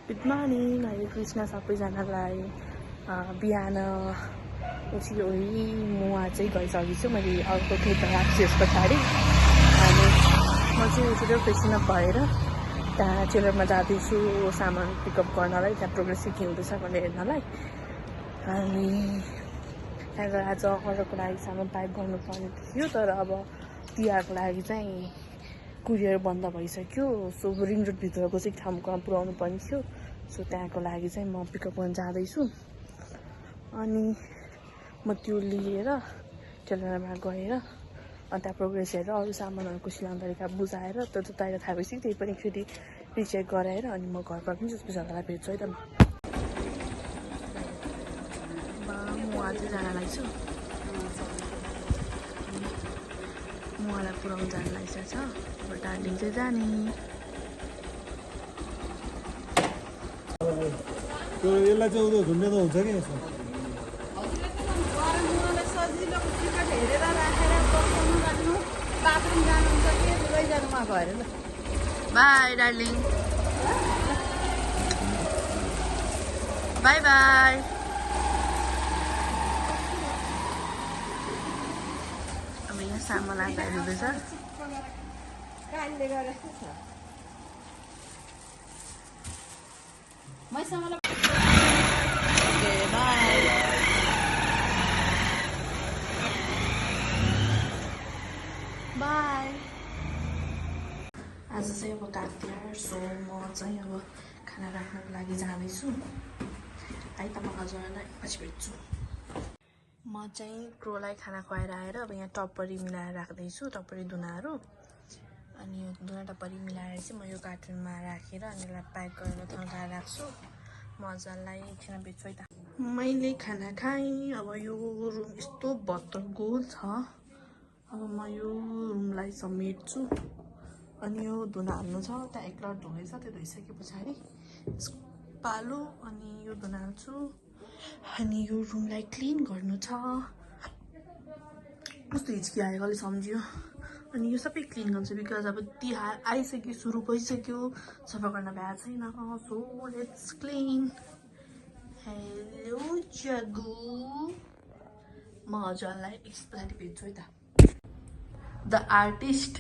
Good morning. हरे कृष्ण सबैजनालाई। बिहान उठ्यो म चाहिँ गइसकेको छु। मैले अर्को क्लिप राख्छु यस पछाडि। अनि म चाहिँ उठेर फ्रेसन अप भएर त्यहाँ टेलरमा जाँदैछु सामान पिकअप गर्नलाई, त्यहाँ प्रोग्रेस के हुँदैछ भनेर हेर्नलाई। अनि त्यहाँबाट आज अर्डरको लागि सामान प्याक गर्नुपर्ने थियो, तर अब तिहारको लागि चाहिँ कुरियर बन्द भइसक्यो। सो रिङ रोडभित्रको चाहिँ ठाउँमा पुऱ्याउनु पर्ने थियो। सो त्यहाँको लागि चाहिँ म पिकअप गर्न जाँदैछु। अनि म त्यो लिएर टेलरमा गएर अनि त्यहाँ प्रोग्रेस हेरेर अरू सामानहरूको सिलाउने तरिका बुझाएर त्यो तरिका थाहा भएपछि त्यही पनि एकचोटि रिचेक गराएर अनि म घर फर्किन्छु। त्यसपछि तपाईँलाई भेट्छु है त। म आज जान लाग्छु, उहाँलाई पुऱ्याउनु जानु लागिसकेको छ। अब दार्जिलिङ चाहिँ जाने। त्यो यसलाई चाहिँ उयो झुन्डे त हुन्छ कि यसमा बाई डार्लिङ, बाई बाई। अब यहाँ सामान आइपुग्दैछ। बाई। आज चाहिँ अब काग तिहार, सो म चाहिँ अब खाना राख्नको लागि जाँदैछु है त। म हजुरलाई पछि भेट्छु। म चाहिँ क्रोलाई खाना खुवाएर आएर अब यहाँ टप्परी मिलाएर राख्दैछु, टप्परी धुनाहरू। अनि यो धुना टप्परी मिलाएर चाहिँ म यो कार्टुनमा राखेर अनि यसलाई प्याक गरेर थन्काएर राख्छु। मजालाई एकछिन बेच्छु है त। मैले खाना खाएँ। अब यो रुम यस्तो भत्तरको छ। अब म यो रुमलाई समेट्छु। अनि यो धुना हाल्नु छ, त्यहाँ एक लट धुँदैछ, त्यो धोइसके पछाडि पालो अनि यो धुना हाल्छु। अनि यो रुमलाई क्लिन गर्नु छ। कस्तो हिचकी आयो कसले सम्झियो। अनि यो सबै क्लिन गर्छु बिकज अब तिहार आइसक्यो, सुरु भइसक्यो, सफा गर्न भएको छैन। So let's clean. हेलो जगु, म हजुरलाई एकछिन पछाडि भेट्छु है त। द आर्टिस्ट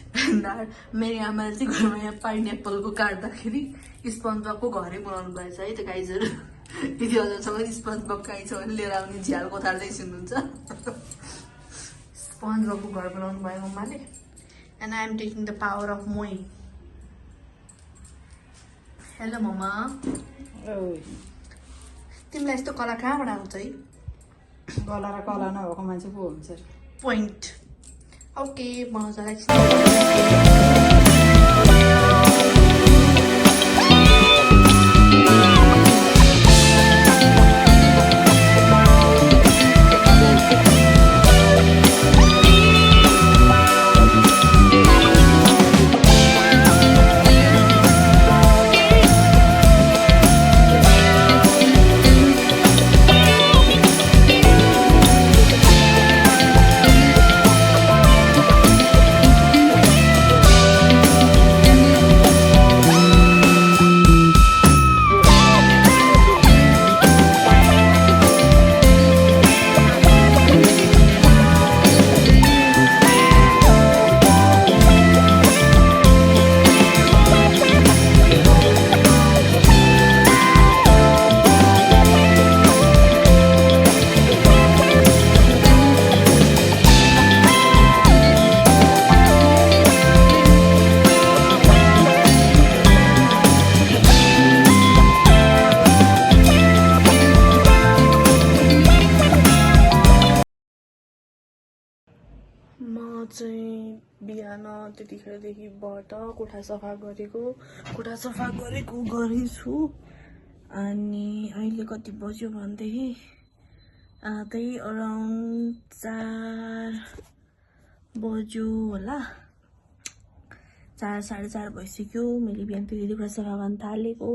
मेरो आमाले चाहिँ घरमा यहाँ पाइनएप्पलको काट्दाखेरि स्पन्जबको घरै बनाउनु भएछ है त गाइजहरू। यदि हजुरसँग स्पन्जबक काहीँ छ भने लिएर आउने, झ्याल कोथार्दै सुन्नुहुन्छ। स्पन्जबकको घर बनाउनु भयो मम्माले। And I am taking the power of मोइ। Hello mamma. तिमीलाई यस्तो कला कहाँबाट आउँछ है? कला र कला नभएको मान्छे पो हुन्छ। पोइन्ट। ओके, मजालाई चाहिँ बिहान त्यतिखेरदेखिबाट कोठा सफा गरेको गरेछु। अनि अहिले कति बज्यो भनेदेखि त्यही अराउन्ड 4 बज्यो होला। 4 साढे 4 भइसक्यो। मैले बिहान त्यति कोठा सफा गर्न थालेको।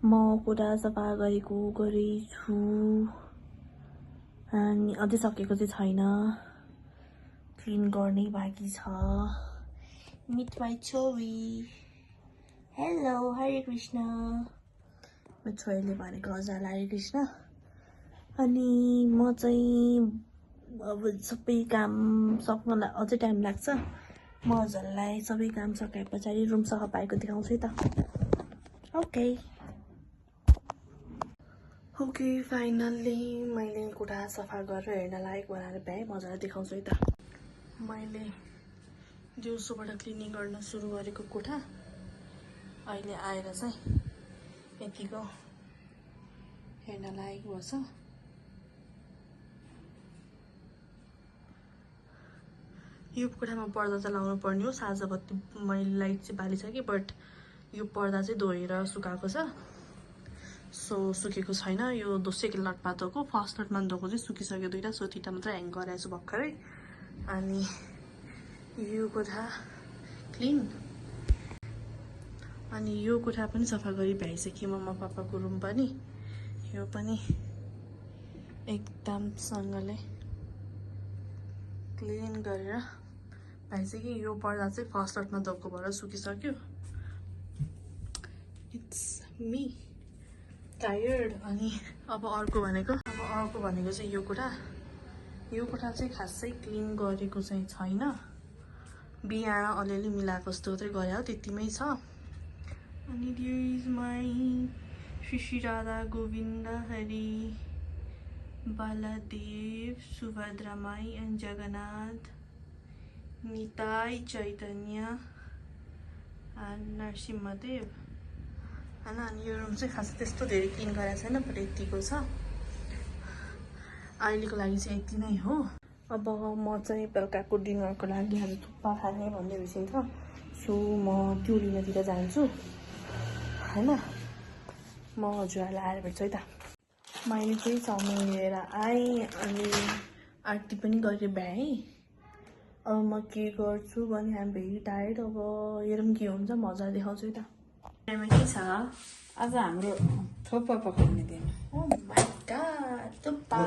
म कोठा सफा गरेछु। अनि अझै सकेको चाहिँ छैन, क्लिन गर्ने बाँकी छ। Meet my Chori. Hello, Hare Krishna. छोरीले भनेको हजुरलाई हरे कृष्ण। अनि म चाहिँ अब सबै काम सक्नलाई अझै टाइम लाग्छ। म हजुरलाई सबै काम सकाए पछाडि रुम सफा पारेको देखाउँछु है त। ओके फाइनल्ली मैले कोठा सफा गरेर हेर्न लायक बनाएर भ्याएँ। म हजुरलाई देखाउँछु है त। मैले दिउँसोबाट क्लिनिङ गर्न सुरु गरेको कोठा अहिले आएर चाहिँ यतिको हेर्न लायक भएछ। यो कोठामा पर्दा चाहिँ लाउनु पर्ने हो। साझा बत्ती मैले लाइट चाहिँ बालिसकेँ, बट यो पर्दा चाहिँ धोएर सुकाएको छ। सो सुकेको छैन। यो सेकेन्ड लटमा धोएको, फर्स्ट लटमा धोएको चाहिँ सुकिसक्यो दुईवटा। सो दुईवटा मात्रै ह्याङ गराएछु भर्खरै। अनि यो कोठा क्लिन। अनि यो कोठा पनि सफा गरी भ्याइसकेँ। मम्मा पापाको रुम पनि यो पनि एकदमसँगले क्लिन गरेर भइसक्यो। यो पर्दा चाहिँ फर्स्ट लटमा धोएको भएर सुकिसक्यो। It's me tired. अनि अब अर्को भनेको चाहिँ यो कोठा चाहिँ खासै क्लिन गरेको चाहिँ छैन। बिहान अलिअलि मिलाएको जस्तो चाहिँ गरे हो, त्यतिमै छ। अनि there is my Shri Shri Radha Govind Hari Baladev Subhadra माई एन्ड जगन्नाथ निताई चैतन्य एन्ड नरसिंहदेव होइन। अनि यो रुम चाहिँ खासै त्यस्तो धेरै क्लिन गरेको छैन, बट यतिको छ। अहिलेको लागि चाहिँ यति नै हो। अब म चाहिँ बेलुकाको डिनरको लागि आज थुक्पा खाने भन्ने भइसक्यो। सो म त्यो लिनतिर जान्छु होइन। म हजुरहरूलाई आएर भेट्छु है त। मैले चाहिँ चाउमिन लिएर आएँ अनि आरती पनि गरेर भ्याएँ। अब म के गर्छु भने आइम भेरी टायर्ड। अब हेरौँ के हुन्छ। म हजुरलाई देखाउँछु है त। के छ आज हाम्रो थुक्पा पकाउने दिन। ओ माई गॉड, थुक्पा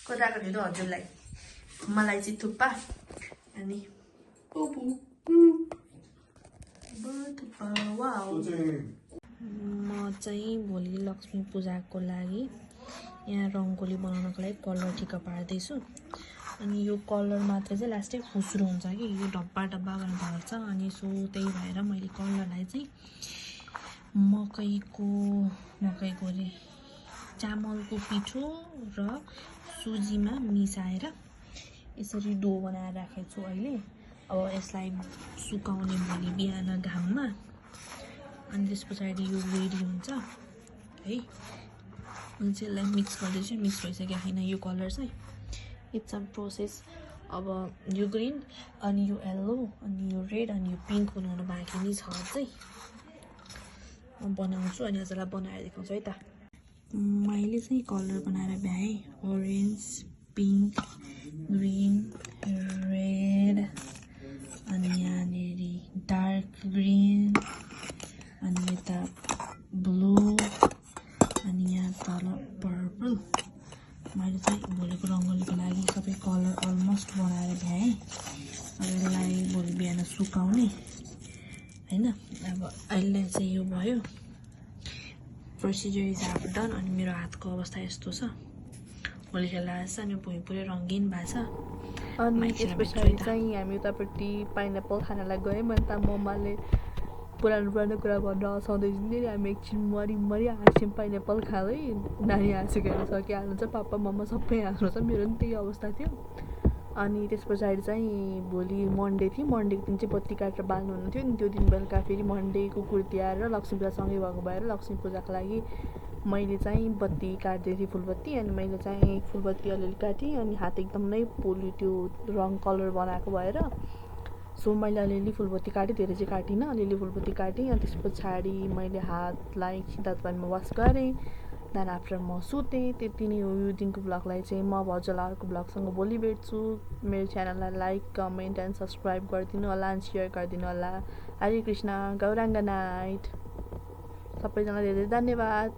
कोदाको ढिँडो हजुरलाई, मलाई चाहिँ थुक्पा अनि थुक्पा। वाउ। म चाहिँ भोलि लक्ष्मी पूजाको लागि यहाँ रङ्गोली बनाउनको लागि कलर ठिक्क पार्दैछु। अनि यो कलर मात्र चाहिँ लास्टै खुस्रो हुन्छ कि यो डब्बा गरेर भर्छ। अनि सो त्यही भएर मैले कलरलाई चाहिँ मकैको अरे चामलको पिठो र सुजीमा मिसाएर यसरी डो बनाएर राखेको छु अहिले। अब यसलाई सुकाउने भोलि बिहान घाममा। अनि त्यस पछाडि यो रेडी हुन्छ है। अनि चाहिँ यसलाई मिक्स गर्दैछु। मिक्स भइसक्यो होइन यो कलर चाहिँ। It's a process. अब यो ग्रिन अनि यो येल्लो अनि यो रेड अनि यो पिङ्क बनाउनु बाँकी नै छ चाहिँ। म बनाउँछु अनि हजुरलाई बनाएर देखाउँछु है त। मैले चाहिँ कलर बनाएर भ्याएँ। ओरेन्ज, पिङ्क, ग्रिन, रेड अनि यहाँनिर डार्क ग्रिन अनि यता ब्लू अनि यहाँ तल पर्पल। मैले चाहिँ भोलिको रङ्गोलीको लागि सबै कलर अलमोस्ट बनाएर भ्याएँ। अब यसलाई भोलि बिहान सुकाउने होइन। अब अहिले चाहिँ यो भयो, प्रोसिजर इज हाफ डन। अनि मेरो हातको अवस्था यस्तो छ, होली खेला छ अनि भुइँ पुरै रङ्गीन भएको छ। अनि त्यस पछाडि चाहिँ हामी उतापट्टि पाइनएप्पल खानलाई गयौँ। अनि त मम्माले पुरानो कुरा भनेर हँसाउँदै दिँदै हामी एकछिन मरि हाँस्यौँ पाइनएप्पल खाँदै। नानी हाँसेको हेर्न सकिहाल्नुहुन्छ, पापा मम्मा सबै हाँस्नुहुन्छ। मेरो पनि त्यही अवस्था थियो। अनि त्यस पछाडि चाहिँ भोलि मन्डे थियो। मन्डेको दिन चाहिँ बत्ती काटेर बाल्नु हुनु थियो। अनि त्यो दिन बेलुका फेरि मन्डेको कुर्ती आएर लक्ष्मी पूजासँगै भएको भएर लक्ष्मी पूजाको लागि मैले चाहिँ बत्ती काट्दै थिएँ, फुलबत्ती। अनि मैले चाहिँ फुलबत्ती अलिअलि काटेँ अनि हात एकदमै पोल्यो त्यो रङ कलर बनाएको भएर। सो मैले अलिअलि फुलबत्ती काटेँ, धेरै चाहिँ काटिनँ, अलिअलि फुलबत्ती काटेँ। अनि त्यस पछाडि मैले हातलाई तातो पानीमा वास गरेँ। देन आफ्टर म सुतेँ। त्यति नै हो यो दिनको ब्लगलाई चाहिँ। म अब हजुरलाई अर्को ब्लगसँग भोलि भेट्छु। मेरो च्यानललाई लाइक, कमेन्ट एन्ड सब्सक्राइब गरिदिनु होला अनि सेयर गरिदिनु होला। हरे कृष्ण, गौराङ्ग नाइट। सबैजना धेरै धन्यवाद।